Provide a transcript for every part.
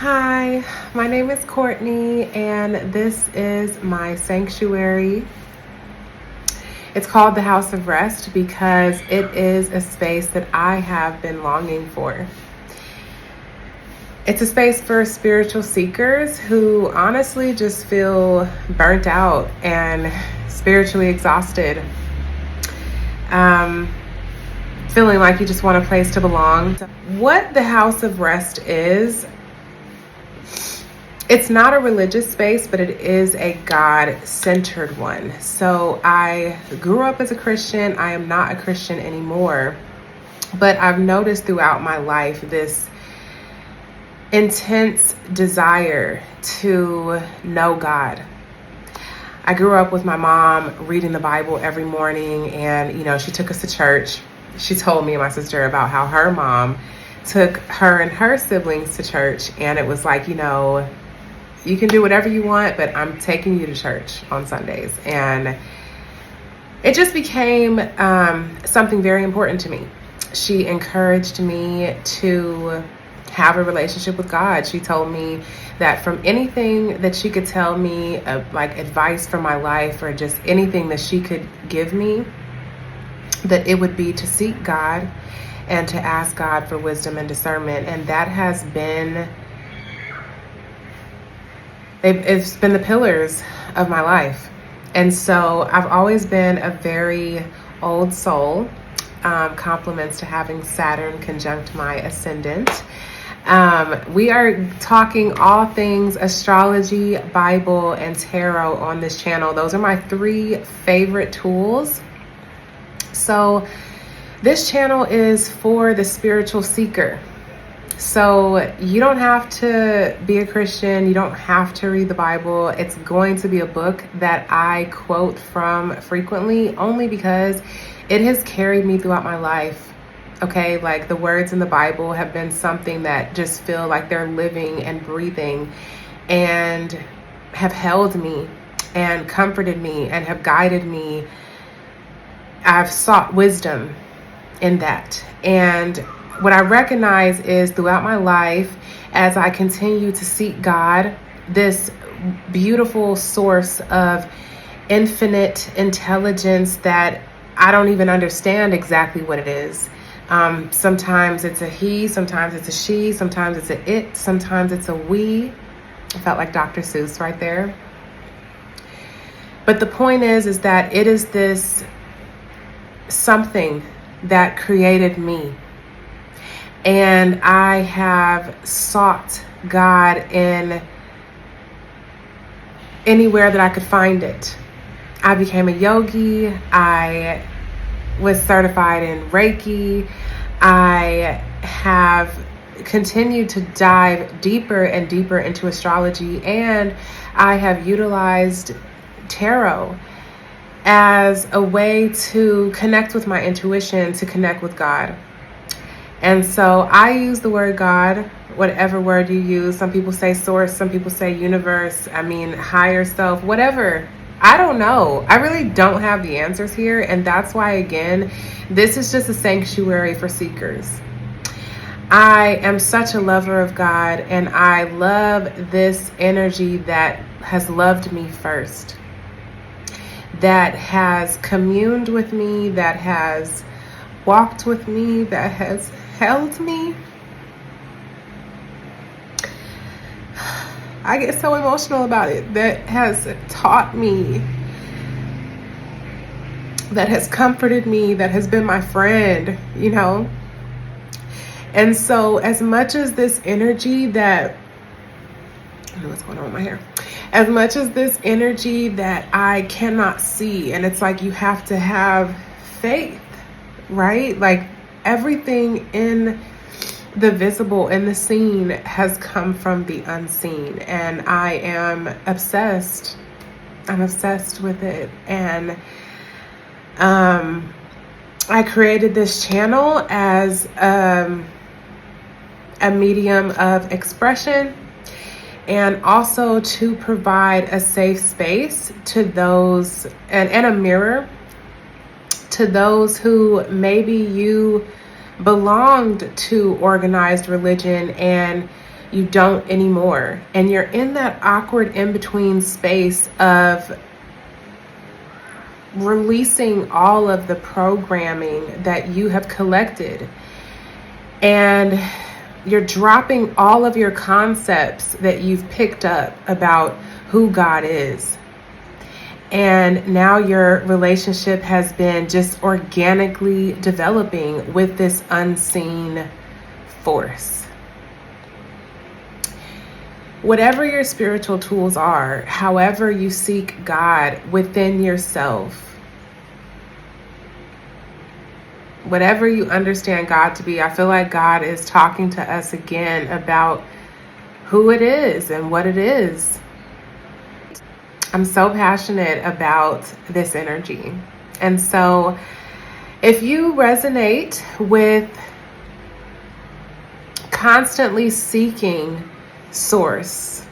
Hi, my name is Courtney, and this is my sanctuary. It's called the House of Rest because it is a space that I have been longing for. It's a space for spiritual seekers who honestly just feel burnt out and spiritually exhausted. Feeling like you just want a place to belong. What the House of Rest is, it's not a religious space, but it is a God-centered one. So I grew up as a Christian. I am not a Christian anymore, but I've noticed throughout my life this intense desire to know God. I grew up with my mom reading the Bible every morning, and she took us to church. She told me and my sister about how her mom took her and her siblings to church, and it was like, you can do whatever you want, but I'm taking you to church on Sundays. And it just became something very important to me. She encouraged me to have a relationship with God. She told me that from anything that she could tell me, like advice for my life or just anything that she could give me, that it would be to seek God and to ask God for wisdom and discernment. And that has been it's been the pillars of my life. And so I've always been a very old soul, compliments to having Saturn conjunct my ascendant. We are talking all things astrology, Bible, and tarot on this channel. Those are my three favorite tools. So this channel is for the spiritual seeker. So you don't have to be a Christian. You don't have to read the Bible. It's going to be a book that I quote from frequently, only because it has carried me throughout my life. Okay, like the words in the Bible have been something that just feel like they're living and breathing and have held me and comforted me and have guided me. I've sought wisdom in that. And what I recognize is throughout my life, as I continue to seek God, this beautiful source of infinite intelligence that I don't even understand exactly what it is. Sometimes it's a he, sometimes it's a she, sometimes it's a it, sometimes it's a we. I felt like Dr. Seuss right there. But the point is that it is this something that created me. And I have sought God in anywhere that I could find it. I became a yogi. I was certified in Reiki. I have continued to dive deeper and deeper into astrology, and I have utilized tarot as a way to connect with my intuition, to connect with God. And so I use the word God, whatever word you use. Some people say source, some people say universe, higher self, whatever. I don't know. I really don't have the answers here. And that's why, again, this is just a sanctuary for seekers. I am such a lover of God, and I love this energy that has loved me first, that has communed with me, that has walked with me, that has held me. I get so emotional about it. That has taught me, that has comforted me, that has been my friend, And so as much as this energy that, I don't know what's going on with my hair. As much as this energy that I cannot see, and it's like you have to have faith, right? Like everything in the visible, in the seen, has come from the unseen. And I am obsessed. I'm obsessed with it. And I created this channel as a medium of expression, and also to provide a safe space to those, and a mirror to those who maybe you belonged to organized religion and you don't anymore. And you're in that awkward in-between space of releasing all of the programming that you have collected. And you're dropping all of your concepts that you've picked up about who God is. And now your relationship has been just organically developing with this unseen force. Whatever your spiritual tools are, however you seek God within yourself, whatever you understand God to be, I feel like God is talking to us again about who it is and what it is. I'm so passionate about this energy. And so if you resonate with constantly seeking source,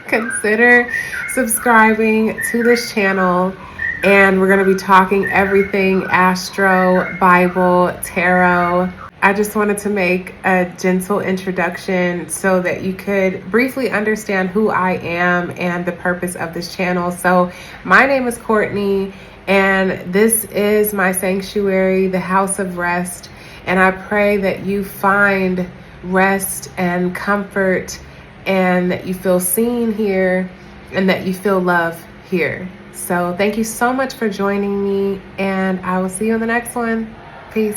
consider subscribing to this channel. And we're going to be talking everything astro, Bible, tarot. I just wanted to make a gentle introduction so that you could briefly understand who I am and the purpose of this channel. So my name is Courtney, and this is my sanctuary, the house of rest. And I pray that you find rest and comfort, and that you feel seen here, and that you feel love here. So thank you so much for joining me, and I will see you in the next one. Peace.